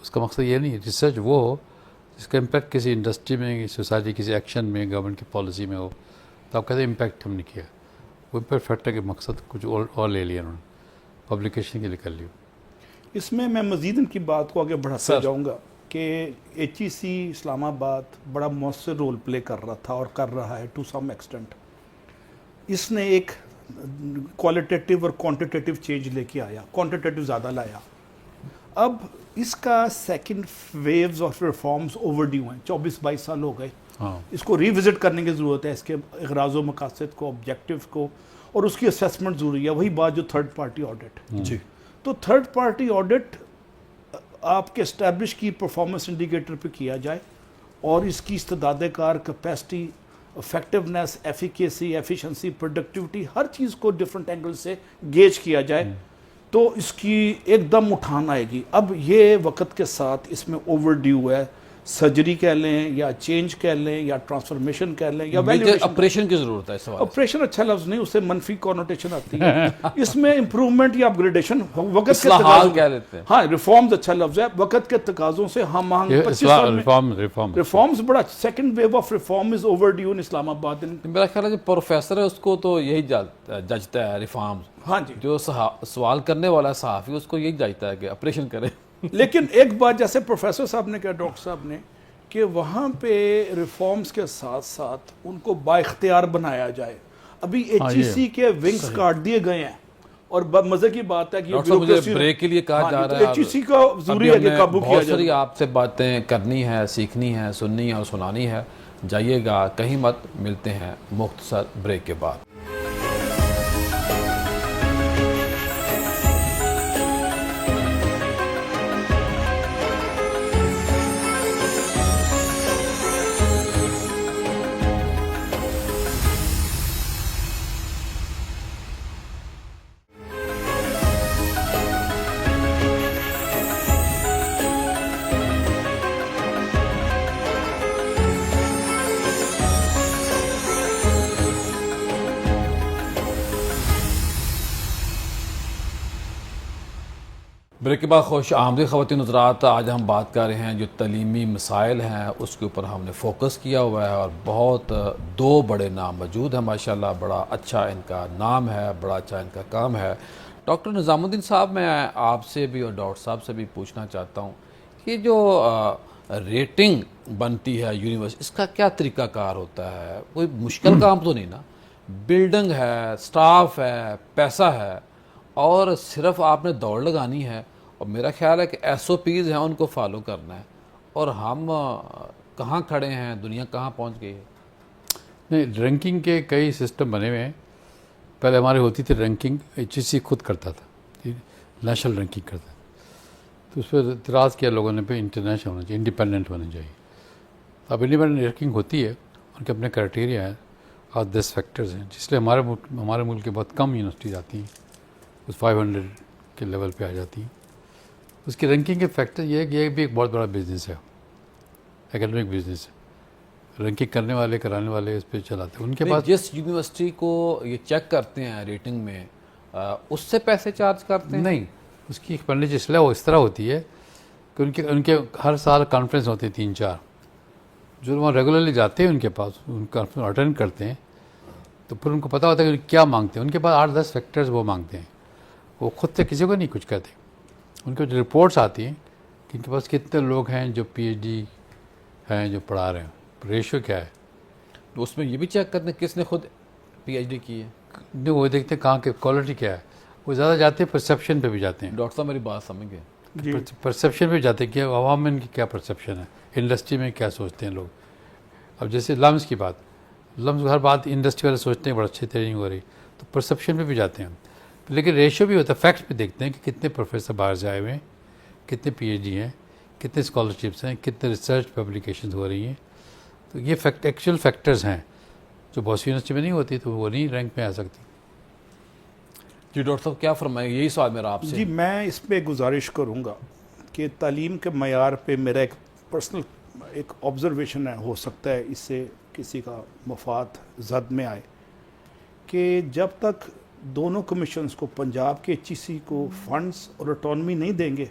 اس کا مقصد یہ نہیں. ریسرچ وہ ہو جس کا امپیکٹ کسی انڈسٹری میں, سوسائٹی کسی ایکشن میں, گورنمنٹ کی پالیسی میں ہو, تو آپ کہتے ہیں امپیکٹ ہم نے کیا. وہ امپیکٹ فیکٹر کے مقصد کچھ اور لے لیا انہوں نے, پبلیکیشن کے لیے کر لیا. اس میں مزید ان کی بات کو آگے بڑھاتا جاؤں گا کہ HEC اسلام آباد بڑا مؤثر رول پلے کر رہا تھا اور کر رہا ہے ٹو سم ایکسٹینٹ. اس نے ایک کوالٹیٹیو اور کوانٹیٹیو چینج لے کے آیا, کوانٹیٹیو زیادہ لایا. اب اس کا second waves of reforms overdue ہیں, 24-22 سال ہو گئے. اس کو ری وزٹ کرنے کی ضرورت ہے, اس کے اغراض و مقاصد کو, آبجیکٹیو کو, اور اس کی اسیسمنٹ ضروری ہے. وہی بات جو تھرڈ پارٹی آڈٹ. جی, تو تھرڈ پارٹی آڈٹ آپ کے اسٹیبلش کی پرفارمنس انڈیکیٹر پہ کیا جائے اور اس کی استعداد کار, capacity, effectiveness, efficacy, efficiency, productivity, ہر چیز کو ڈفرینٹ اینگل سے گیج کیا جائے تو اس کی ایک دم اٹھان آئے گی. اب یہ وقت کے ساتھ اس میں اوور ڈیو ہے. سرجری کہہ لیں یا چینج کہہ لیں یا ٹرانسفارمیشن کہہ لیں یا آپریشن کی ضرورت ہے. آپریشن اچھا لفظ نہیں, اسے منفی کونوٹیشن آتی ہے. اس میں امپروومنٹ یا اپگریڈیشن وقت کے تقاضوں, ہاں ریفارمز اچھا لفظ ہے, وقت کے تقاضوں سے ہم آہنگ. 25 سال میں ریفارمز بڑا, second wave of reform is overdue in Islamabad. میرا خیال ہے جو پروفیسر ہے اس کو تو یہی ججتا ہے ریفارمز. ہاں جی, جو سوال کرنے والا صحافی اس کو یہی جاتا ہے کہ آپریشن کرے. لیکن ایک بات جیسے پروفیسر صاحب نے کہا, ڈاکٹر صاحب نے, کہ وہاں پہ ریفارمز کے ساتھ ساتھ ان کو با اختیار بنایا جائے. ابھی HEC کے ونگز کاٹ دیے گئے ہیں اور مزے کی بات ہے کہ ڈاکٹر صاحب مجھے بریک کے لیے کہا جا رہا ہے. HEC کا ضروری ہے کہ قابو کیا بہت جائے. ساری آپ سے باتیں کرنی ہے, سیکھنی ہے, سننی ہے اور سنانی ہے. جائیے گا کہیں مت, ملتے ہیں مختصر بریک کے بعد. بریک کے بعد خوش آمدید خواتین حضرات. آج ہم بات کر رہے ہیں جو تعلیمی مسائل ہیں اس کے اوپر ہم نے فوکس کیا ہوا ہے, اور بہت دو بڑے نام موجود ہیں ماشاءاللہ. بڑا اچھا ان کا نام ہے, بڑا اچھا ان کا کام ہے. ڈاکٹر نظام الدین صاحب, میں آپ سے بھی اور ڈاکٹر صاحب سے بھی پوچھنا چاہتا ہوں کہ جو ریٹنگ بنتی ہے یونیورسٹی, اس کا کیا طریقہ کار ہوتا ہے؟ کوئی مشکل کام تو نہیں نا؟ بلڈنگ ہے, سٹاف ہے, پیسہ ہے, اور صرف آپ نے دوڑ لگانی ہے, اور میرا خیال ہے کہ SOPs ہیں ان کو فالو کرنا ہے. اور ہم کہاں کھڑے ہیں, دنیا کہاں پہنچ گئی ہے؟ نہیں, رینکنگ کے کئی سسٹم بنے ہوئے ہیں. پہلے ہماری ہوتی تھی رینکنگ, HEC خود کرتا تھا, نیشنل رینکنگ کرتا تھا. تو اس پر اعتراض کیا لوگوں نے پہ انٹرنیشنل ہونا چاہیے, انڈیپینڈنٹ ہونا چاہیے. اب انڈیپینڈنٹ رینکنگ ہوتی ہے, ان کے اپنے کرائٹیریا ہیں اور 10 فیکٹرز ہیں, جس لیے ہمارے ملک کے بہت کم یونیورسٹیز آتی ہیں, اس 500 کے لیول پہ آ جاتی ہیں. اس کی رینکنگ کے فیکٹر یہ ہے کہ یہ بھی ایک بہت بڑا بزنس ہے, اکیڈمک بزنس ہے. رینکنگ کرنے والے, کرانے والے اس پہ چلاتے ہیں. ان کے پاس جس یونیورسٹی کو یہ چیک کرتے ہیں ریٹنگ میں, اس سے پیسے چارج کرتے ہیں؟ نہیں, اس کی ایکسپینڈیچر اس لیے وہ اس طرح ہوتی ہے کہ ان کے ہر سال کانفرنس ہوتے ہیں 3-4, جو وہاں ریگولرلی جاتے ہیں ان کے پاس, ان کانفرنس اٹینڈ کرتے ہیں. تو پھر ان کو پتہ ہوتا ہے کہ کیا مانگتے ہیں. ان کے پاس 8-10 فیکٹرز وہ مانگتے ہیں, وہ خود سے کسی کو نہیں کچھ کہتے. ان کو جو رپورٹس آتی ہیں کہ ان کے پاس کتنے لوگ ہیں جو PhD ہیں جو پڑھا رہے ہیں, ریشو کیا ہے. تو اس میں یہ بھی چیک کرتے ہیں کس نے خود PhD کی ہے. نہیں, وہ دیکھتے ہیں کہاں کی کوالٹی کیا ہے. وہ زیادہ جاتے ہیں پرسیپشن پہ بھی جاتے ہیں. ڈاکٹر صاحب میری بات سمجھ گئے, پرسیپشن پہ جاتے ہیں کہ عوام میں ان کی کیا پرسیپشن ہے, انڈسٹری میں کیا سوچتے ہیں لوگ. اب جیسے لمس کی بات, لمس ہر بات انڈسٹری والے سوچتے ہیں بڑا اچھی ٹریننگ ہو رہی, تو پرسیپشن پہ بھی جاتے ہیں. لیکن ریشو بھی ہوتا ہے, فیکٹس پہ دیکھتے ہیں کہ کتنے پروفیسر باہر سے آئے ہوئے ہیں, کتنے PhD ہیں, کتنے اسکالرشپس ہیں, کتنے ریسرچ پبلیکیشنز ہو رہی ہیں. تو یہ ایکچوئل فیکٹرز ہیں جو بہت سی یونیورسٹی میں نہیں ہوتی, تو وہ نہیں رینک میں آ سکتی. جی ڈاکٹر صاحب کیا فرمائیں گے, یہی سوال میرا آپ سے. جی میں اس پہ گزارش کروں گا کہ تعلیم کے معیار پہ میرا ایک پرسنل ایک آبزرویشن ہے, ہو سکتا ہے اس سے کسی کا مفاد زد میں آئے, کہ جب تک دونوں کمیشنز کو, پنجاب کے HEC کو فنڈز اور اٹانومی نہیں دیں گے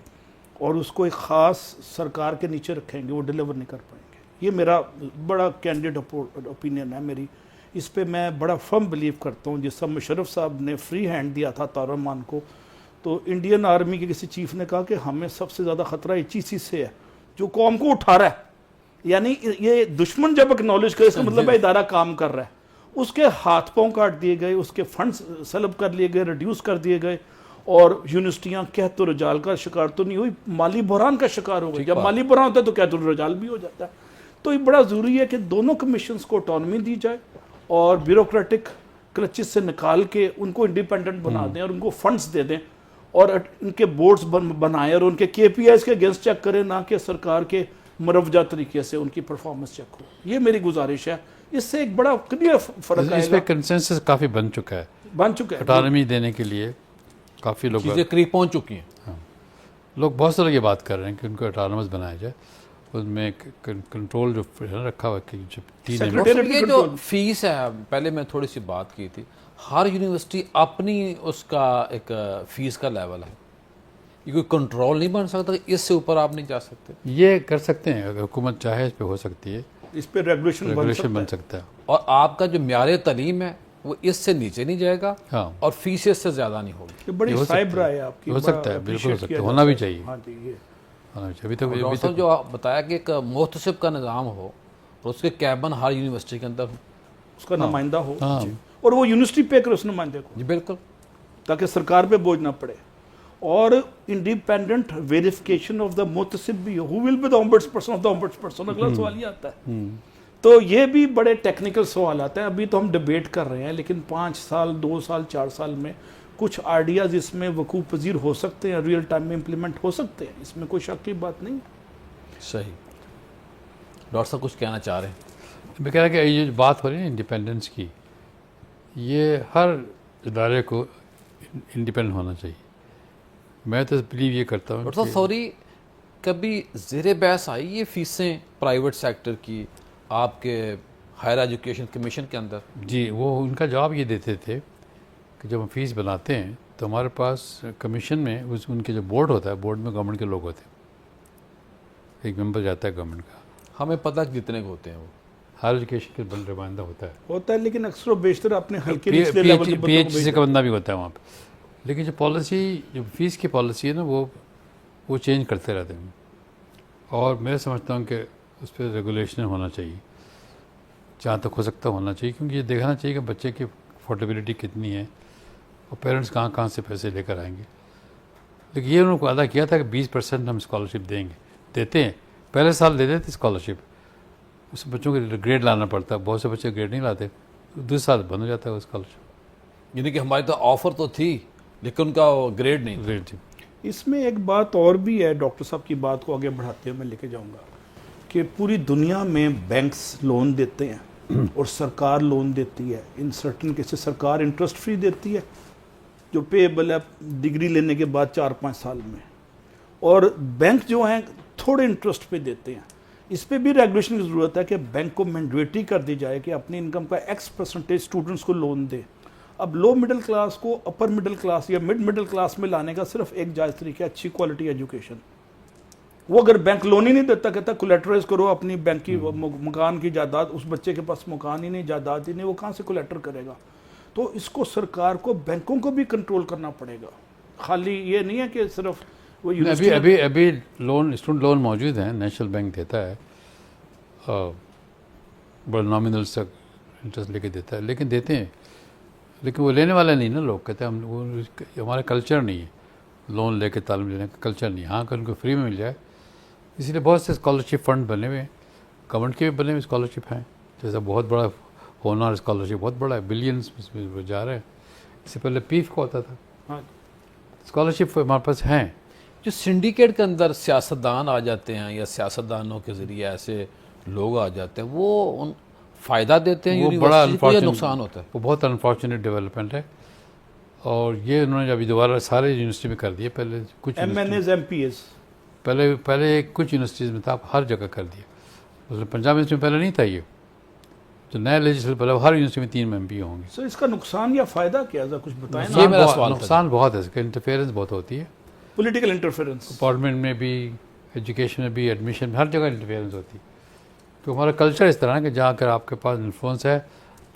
اور اس کو ایک خاص سرکار کے نیچے رکھیں گے, وہ ڈیلیور نہیں کر پائیں گے. یہ میرا بڑا کینڈیڈ اوپینین ہے میری. اس پہ میں بڑا فرم بلیو کرتا ہوں. جس طرح مشرف صاحب نے فری ہینڈ دیا تھا تارمان کو, تو انڈین آرمی کے کسی چیف نے کہا کہ ہمیں سب سے زیادہ خطرہ HEC سے ہے جو قوم کو اٹھا رہا ہے. یعنی یہ دشمن جب اکنالج کرے, اس کا مطلب ہے ادارہ کام کر رہا ہے. اس کے ہاتھ پاؤں کاٹ دیے گئے, اس کے فنڈز سلب کر لیے گئے, ریڈیوس کر دیے گئے, اور یونیورسٹیاں قحط و رجال کا شکار تو نہیں ہوئی, مالی بحران کا شکار ہو گئی. جب مالی بحران ہوتا ہے تو قحط و رجال بھی ہو جاتا ہے. تو یہ بڑا ضروری ہے کہ دونوں کمیشنز کو اٹانومی دی جائے اور بیوروکریٹک کلچز سے نکال کے ان کو انڈیپینڈنٹ بنا دیں اور ان کو فنڈز دے دیں, اور ان کے بورڈز بنائیں اور ان کے KPIs کے اگینسٹ چیک کریں, نہ کہ سرکار کے مروجہ طریقے سے ان کی پرفارمنس چیک ہو. یہ میری گزارش ہے. اس سے ایک بڑا کلیئر فرق آئے گا. اس پہ کنسنسس کافی بن چکا ہے اٹانومی دینے کے لیے. کافی لوگ چیزیں قریب پہنچ چکی ہیں. ہاں, لوگ بہت سے لوگ یہ بات کر رہے ہیں کہ ان کو اٹانومس بنایا جائے. اس میں کنٹرول جو رکھا ہوا کہ یہ جو فیس ہے, پہلے میں تھوڑی سی بات کی تھی, ہر یونیورسٹی اپنی اس کا ایک فیس کا لیول ہے. یہ کوئی کنٹرول نہیں بن سکتا کہ اس سے اوپر آپ نہیں جا سکتے؟ یہ کر سکتے ہیں, اگر حکومت چاہے اس پہ ہو سکتی ہے, اس پہ ریگولیشن بن سکتا ہے. اور آپ کا جو معیار تعلیم ہے وہ اس سے نیچے نہیں جائے گا, ہاں, اور فیس اس سے زیادہ نہیں ہوگی. یہ بڑی صاحب رائے آپ کی. ہو سکتا ہے, بالکل ہو سکتا ہے, ہونا بھی چاہیے. ہاں جی, یہ آنا چاہیے. ابھی تک ڈاکٹر صاحب جو آپ بتایا کہ ایک محتسب کا نظام ہو اور اس کے کیبن ہر یونیورسٹی کے اندر اس کا نمائندہ ہو اور وہ یونیورسٹی پے کرے اس نمائندے کو, جی بالکل, تاکہ سرکار پہ بوجھ نہ پڑے, اور انڈیپینڈنٹ ویریفیکیشن آف دا محتسب بھی ہو. Who will be the ombudsperson of the ombudsperson, اگلا سوال یہ آتا ہے. تو یہ بھی بڑے ٹیکنیکل سوالات ہیں. ابھی تو ہم ڈیبیٹ کر رہے ہیں, لیکن 5 سال 2 سال 4 سال میں کچھ آئیڈیاز اس میں وقوع پذیر ہو سکتے ہیں, ریئل ٹائم میں امپلیمنٹ ہو سکتے ہیں, اس میں کوئی شک کی بات نہیں. صحیح. ڈاکٹر صاحب کچھ کہنا چاہ رہے ہیں؟ میں کہہ رہا کہ یہ جو بات ہو رہی ہے انڈیپینڈنس کی, یہ ہر ادارے کو انڈیپینڈنٹ ہونا چاہیے. میں تو بلیو یہ کرتا ہوں. ڈاکٹر صاحب سوری, کبھی زیر بحث آئی یہ فیسیں پرائیویٹ سیکٹر کی آپ کے ہائر ایجوکیشن کمیشن کے اندر؟ جی, وہ ان کا جواب یہ دیتے تھے کہ جب ہم فیس بناتے ہیں تو ہمارے پاس کمیشن میں ان کے جو بورڈ ہوتا ہے, بورڈ میں گورنمنٹ کے لوگ ہوتے ہیں, ایک ممبر جاتا ہے گورنمنٹ کا. ہمیں پتہ کتنے کو ہوتے ہیں وہ ہائر ایجوکیشن کے نمائندہ ہوتا ہے, لیکن اکثر و بیشتر اپنے ہلکے پی ایچ سی کا بندہ بھی ہوتا ہے وہاں پہ. لیکن جو پالیسی, جو فیس کی پالیسی ہے نا, وہ چینج کرتے رہتے ہیں. اور میں سمجھتا ہوں کہ اس پہ ریگولیشن ہونا چاہیے, جہاں تک ہو سکتا ہونا چاہیے, کیونکہ یہ دیکھنا چاہیے کہ بچے کی افورڈیبلٹی کتنی ہے اور پیرنٹس کہاں سے پیسے لے کر آئیں گے. لیکن یہ انہوں نے وعدہ کیا تھا کہ 20% ہم اسکالرشپ دیں گے, دیتے ہیں. پہلے سال دے دیتے اسکالرشپ, اس بچوں کے گریڈ لانا پڑتا ہے, بہت سے بچے گریڈ نہیں لاتے, دوسرے سال بند ہو جاتا ہے وہ اسکالرشپ. یعنی کہ ہماری تو آفر تو تھی لیکن ان کا گریڈ نہیں. گریڈ تھی. اس میں ایک بات اور بھی ہے, ڈاکٹر صاحب کی بات کو آگے بڑھاتے ہوئے میں لے کے جاؤں گا, کہ پوری دنیا میں بینکس لون دیتے ہیں اور سرکار لون دیتی ہے. ان سرٹن کیسز سرکار انٹرسٹ فری دیتی ہے جو پیبل ہے ڈگری لینے کے بعد 4-5 سال میں, اور بینک جو ہیں تھوڑے انٹرسٹ پہ دیتے ہیں. اس پہ بھی ریگولیشن کی ضرورت ہے کہ بینک کو مینڈیٹری کر دی جائے کہ اپنی انکم کا X% اسٹوڈنٹس کو لون دے. اب لو مڈل کلاس کو اپر مڈل کلاس یا مڈل کلاس میں لانے کا صرف ایک جائز طریقہ ہے اچھی کوالٹی ایجوکیشن. وہ اگر بینک لون ہی نہیں دیتا, کہتا کولیٹرائز کرو اپنی بینک کی مکان کی جائیداد, اس بچے کے پاس مکان ہی نہیں, جائیداد ہی نہیں, وہ کہاں سے کولیٹر کرے گا؟ تو اس کو سرکار کو, بینکوں کو بھی کنٹرول کرنا پڑے گا. خالی یہ نہیں ہے کہ صرف وہ ابھی لون, اسٹوڈنٹ لون موجود ہیں, نیشنل بینک دیتا ہے, بڑا نامنل تک انٹرسٹ لے کے دیتا ہے, لیکن دیتے ہیں, لیکن وہ لینے والے نہیں نا. لوگ کہتے ہیں ہم, وہ ہمارا کلچر نہیں ہے لون لے کے تعلیم لینے کا, کلچر نہیں. ہاں کہ ان کو فری میں مل جائے, اسی لیے بہت سے اسکالرشپ فنڈ بنے ہوئے ہیں, گورنمنٹ کے بھی بنے ہوئے اسکالرشپ ہیں, جیسا بہت بڑا ہونر اسکالرشپ بہت بڑا ہے, بلینس میں جا رہے ہیں. اس سے پہلے پیف کو ہوتا تھا. اسکالرشپ ہمارے پاس ہیں. جو سنڈیکیٹ کے اندر سیاستدان آ جاتے ہیں یا سیاستدانوں کے ذریعے ایسے لوگ آ جاتے ہیں, وہ فائدہ دیتے ہیں, وہ بڑا یا نقصان ہوتا ہے؟ وہ بہت انفارچونیٹ ڈیولپمنٹ ہے, اور یہ انہوں نے ابھی دوبارہ سارے یونیورسٹی میں کر دیا. پہلے کچھ پہلے کچھ یونیورسٹیز میں تھا, ہر جگہ کر دیا. پنجاب یونیورسٹی میں پہلے نہیں تھا. یہ جو نیا لیجسلیچر پہلے ہر یونیورسٹی میں 3 MP ہوں گے. سر اس کا نقصان یا فائدہ کیا ہے, کچھ بتائیں. نقصان بہت ہے, اس کا انٹرفیئرنس بہت ہوتی ہے, پولیٹیکل انٹرفیئرنس, اپارٹمنٹ میں بھی, ایجوکیشن میں بھی, ایڈمیشن میں, ہر جگہ انٹرفیئرنس ہوتی ہے. تو ہمارا کلچر اس طرح ہے کہ جہاں اگر آپ کے پاس انفلوئنس ہے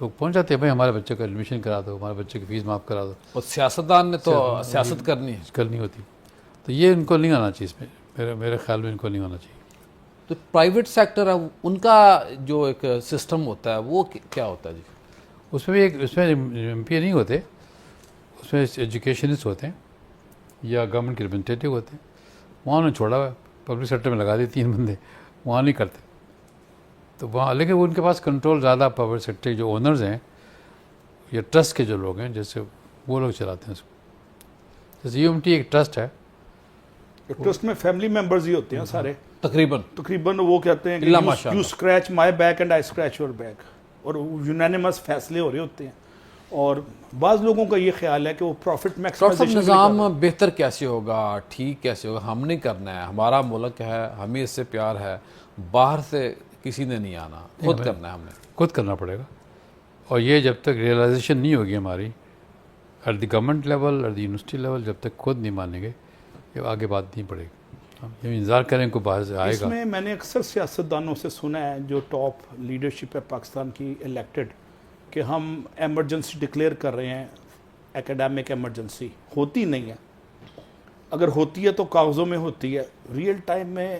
لوگ پہنچ جاتے ہیں, بھائی ہمارے بچے کو ایڈمیشن کرا دو, ہمارے بچے کی فیس معاف کرا دو. اور سیاستدان نے تو سیاست کرنی ہوتی. تو یہ ان کو نہیں آنا چاہیے, اس میں میرے خیال میں ان کو نہیں ہونا چاہیے. تو پرائیویٹ سیکٹر ہے, ان کا جو ایک سسٹم ہوتا ہے وہ کیا ہوتا ہے جی؟ اس میں بھی اس میں MP نہیں ہوتے, اس میں ایجوکیشنسٹ ہوتے ہیں یا گورنمنٹ کے ریپرزنٹیٹیو ہوتے ہیں. وہاں انہوں نے چھوڑا ہوا ہے, پبلک سیکٹر میں لگا دیے 3 بندے, وہاں نہیں کرتے. تو وہاں, لیکن ان کے پاس کنٹرول زیادہ پبلک سیکٹر جو اونرز ہیں یا ٹرسٹ کے جو لوگ ہیں, جیسے وہ لوگ چلاتے ہیں اس کو. جیسے UMT ایک ٹرسٹ ہے, ٹرسٹ میں فیملی ممبرز ہی ہوتے ہیں سارے تقریباً. وہ کہتے ہیں کہ you scratch my back and I scratch your back, اور یونینیمس فیصلے ہو رہے ہوتے ہیں. اور بعض لوگوں کا یہ خیال ہے کہ وہ پروفٹ میکسیمائزیشن. نظام بہتر کیسے ہوگا, ٹھیک کیسے ہوگا؟ ہم نہیں کرنا ہے, ہمارا ملک ہے, ہمیں اس سے پیار ہے, باہر سے کسی نے نہیں آنا, خود کرنا ہے, ہم نے خود کرنا پڑے گا. اور یہ جب تک ریئلائزیشن نہیں ہوگی ہماری at the government level, at the university level, جب تک خود نہیں مانیں گے یہ آگے بات نہیں پڑے گی. ہم انتظار کریں کو باہر سے آئے گا. اس میں نے اکثر سیاستدانوں سے سنا ہے جو ٹاپ لیڈرشپ ہے پاکستان کی الیکٹڈ, کہ ہم ایمرجنسی ڈکلیئر کر رہے ہیں, ایکیڈیمک ایمرجنسی ہوتی نہیں ہے. اگر ہوتی ہے تو کاغذوں میں ہوتی ہے، ریئل ٹائم میں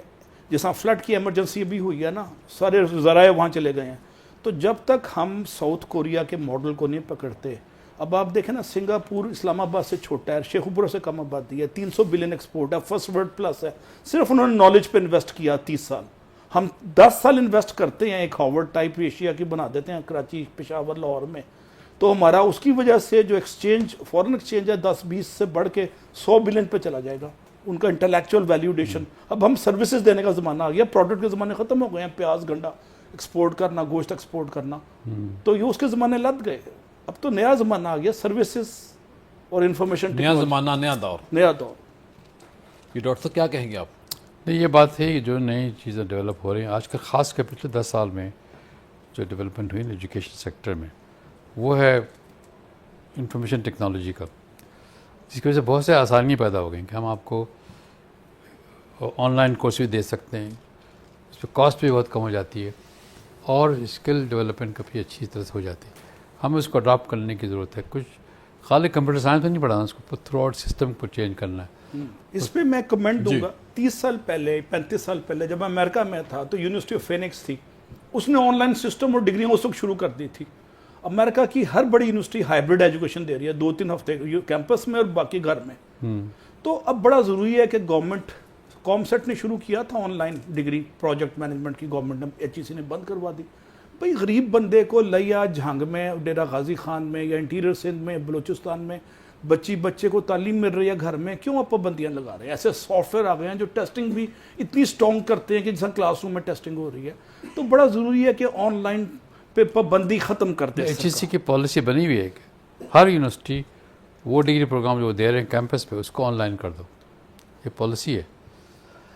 جیسا فلڈ کی ایمرجنسی بھی ہوئی ہے نا، سارے ذرائع وہاں چلے گئے ہیں. تو جب تک ہم ساؤتھ کوریا کے ماڈل کو نہیں پکڑتے، اب آپ دیکھیں نا سنگاپور اسلام آباد سے چھوٹا ہے، شیخو پورہ سے کم آبادی ہے، 300 بلین ایکسپورٹ ہے، فرسٹ ورلڈ پلس ہے، صرف انہوں نے نالج پہ انویسٹ کیا 30 سال. ہم 10 سال انویسٹ کرتے ہیں، ایک ہارورڈ ٹائپ ایشیا کی بنا دیتے ہیں کراچی، پشاور، لاہور میں. تو ہمارا اس کی وجہ سے جو ایکسچینج، فورن ایکسچینج ہے 10-20 سے بڑھ کے 100 بلین پہ چلا جائے گا. ان کا انٹلیکچوئل ویلیوڈیشن. اب ہم سروسز دینے کا زمانہ آ گیا، پروڈکٹ کے زمانے ختم ہو گئے ہیں، پیاز گنڈا ایکسپورٹ کرنا، گوشت ایکسپورٹ کرنا، تو یہ اس کے زمانے لد گئے. اب تو نیا زمانہ آ گیا، سروسز اور انفارمیشن، نیا زمانہ، نیا دور. یہ ڈاکٹر صاحب کیا کہیں گے آپ؟ نہیں، یہ بات ہے کہ جو نئی چیزیں ڈیولپ ہو رہی ہیں آج کل، خاص کر پچھلے 10 سال میں جو ڈیولپمنٹ ہوئی ایجوکیشن سیکٹر میں، وہ ہے انفارمیشن ٹیکنالوجی کا، جس کی وجہ سے بہت سے آسانیاں پیدا ہو گئی کہ ہم آپ کو آن لائن کورس بھی دے سکتے ہیں، اس پہ کاسٹ بھی بہت کم ہو جاتی ہے، اور اسکل ڈیولپمنٹ کافی اچھی طرح سے ہو جاتی ہے. ہمیں اس کو اڈاپٹ کرنے کی ضرورت ہے. کچھ خالی کمپیوٹر سائنس میں نہیں پڑھانا، اس کو تھرو آؤٹ سسٹم کو چینج کرنا ہے. اس پہ میں کمنٹ دوں گا. 30 سال پہلے، 35 سال پہلے جب امریکہ میں تھا تو یونیورسٹی آف فینکس تھی، اس نے آن لائن سسٹم اور ڈگریاں اس وقت شروع کر دی تھی. امریکہ کی ہر بڑی یونیورسٹی ہائبرڈ ایجوکیشن دے رہی ہے، 2-3 ہفتے کیمپس میں اور باقی گھر میں. تو اب بڑا ضروری ہے کہ گورنمنٹ، کامسیٹ نے شروع کیا تھا on line degree project management کی، گورنمنٹ نے HEC نے بند کروا دی. بھئی غریب بندے کو لیا جھانگ میں، ڈیرہ غازی خان میں یا انٹیریئر سندھ میں، بلوچستان میں بچے کو تعلیم مل رہی ہے گھر میں، کیوں آپ پابندیاں لگا رہے ہیں؟ ایسے سافٹ ویئر آ گئے ہیں جو ٹیسٹنگ بھی اتنی اسٹرانگ کرتے ہیں کہ جیسا کلاس روم میں ٹیسٹنگ ہو رہی ہے. تو بڑا ضروری ہے کہ آن لائن پہ پابندی ختم کر دیں. HEC کی پالیسی بنی ہوئی ہے کہ ہر یونیورسٹی وہ ڈگری پروگرام جو دے رہے ہیں کیمپس پہ، اس کو آن لائن کر دو. یہ پالیسی ہے،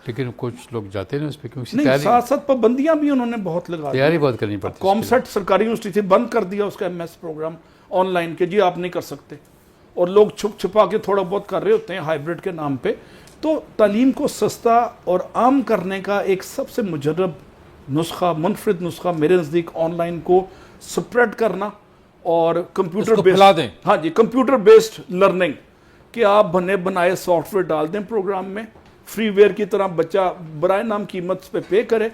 لیکن کچھ لوگ جاتے ہیں اس پہ کیونکہ ساتھ ساتھ پابندیاں بھی انہوں نے بہت لگا، تیاری بہت کرنی پڑتی ہے. کامسیٹ سرکاری یونیورسٹی تھی، بند کر دیا اس کا MS پروگرام آن لائن کے، جی آپ نہیں کر سکتے. اور لوگ چھپ چھپا کے تھوڑا بہت کر رہے ہوتے ہیں ہائبرڈ کے نام پہ. تو تعلیم کو سستا اور عام کرنے کا ایک سب سے مجرب نسخہ، منفرد نسخہ میرے نزدیک آن لائن کو سپریڈ کرنا اور کمپیوٹر بیسڈ، ہاں جی، کمپیوٹر بیسڈ لرننگ، کہ آپ بنائے سافٹ ویئر ڈال دیں پروگرام میں، فری ویئر کی طرح بچہ برائے نام قیمت پہ کرے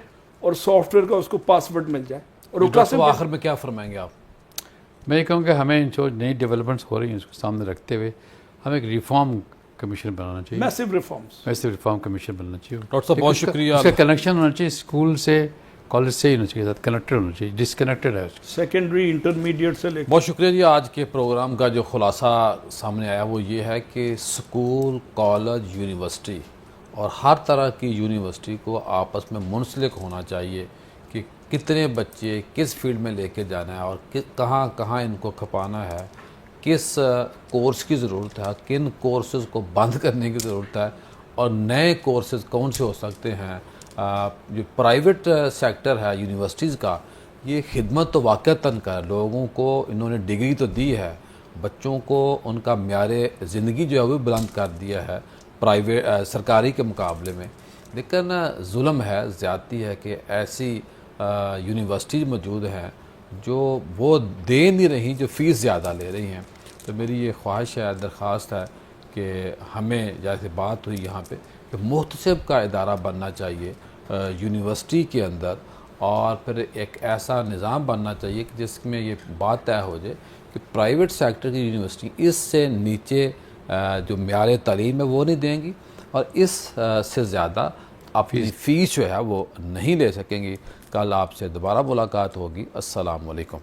اور سافٹ ویئر کا اس کو پاسورڈ مل جائے. اور آخر میں کیا فرمائیں گے آپ؟ میں یہ کہوں کہ ہمیں جو نئی ڈیولپمنٹس ہو رہی ہیں اس کو سامنے رکھتے ہوئے ہمیں ایک ریفارم کمیشن بنانا چاہیے. میسو ریفارم کمیشن بننا چاہیے. ڈاکٹر صاحب بہت شکریہ. اس کا کنیکشن ہونا چاہیے اسکول سے، کالج سے ہی ہونا چاہیے، کنیکٹڈ ہونا چاہیے، ڈسکنیکٹڈ ہے سیکنڈری انٹرمیڈیٹ سے لے کے. بہت شکریہ جی. آج کے پروگرام کا جو خلاصہ سامنے آیا وہ یہ ہے کہ اسکول، کالج، یونیورسٹی اور ہر طرح کی یونیورسٹی کو آپس میں منسلک ہونا چاہیے کہ کتنے بچے کس فیلڈ میں لے کے جانا ہے اور کہاں کہاں ان کو کھپانا ہے، کس کورس کی ضرورت ہے، کن کورسز کو بند کرنے کی ضرورت ہے، اور نئے کورسز کون سے ہو سکتے ہیں. جو پرائیویٹ سیکٹر ہے یونیورسٹیز کا، یہ خدمت تو واقعتاً کا لوگوں کو انہوں نے ڈگری تو دی ہے، بچوں کو ان کا معیار زندگی جو ہے وہ بلند کر دیا ہے پرائیویٹ سرکاری کے مقابلے میں. لیکن ظلم ہے، زیادتی ہے کہ ایسی یونیورسٹیز موجود ہیں جو وہ دے نہیں رہی، جو فیس زیادہ لے رہی ہیں. تو میری یہ خواہش ہے، درخواست ہے کہ ہمیں جیسے بات ہوئی یہاں پہ کہ محتسب کا ادارہ بننا چاہیے یونیورسٹی کے اندر، اور پھر ایک ایسا نظام بننا چاہیے کہ جس میں یہ بات طے ہو جائے کہ پرائیویٹ سیکٹر کی یونیورسٹی اس سے نیچے جو معیار تعلیم ہے وہ نہیں دیں گی، اور اس سے زیادہ اپنی فیس جو ہے وہ نہیں لے سکیں گی. کل آپ سے دوبارہ ملاقات ہوگی. السلام علیکم.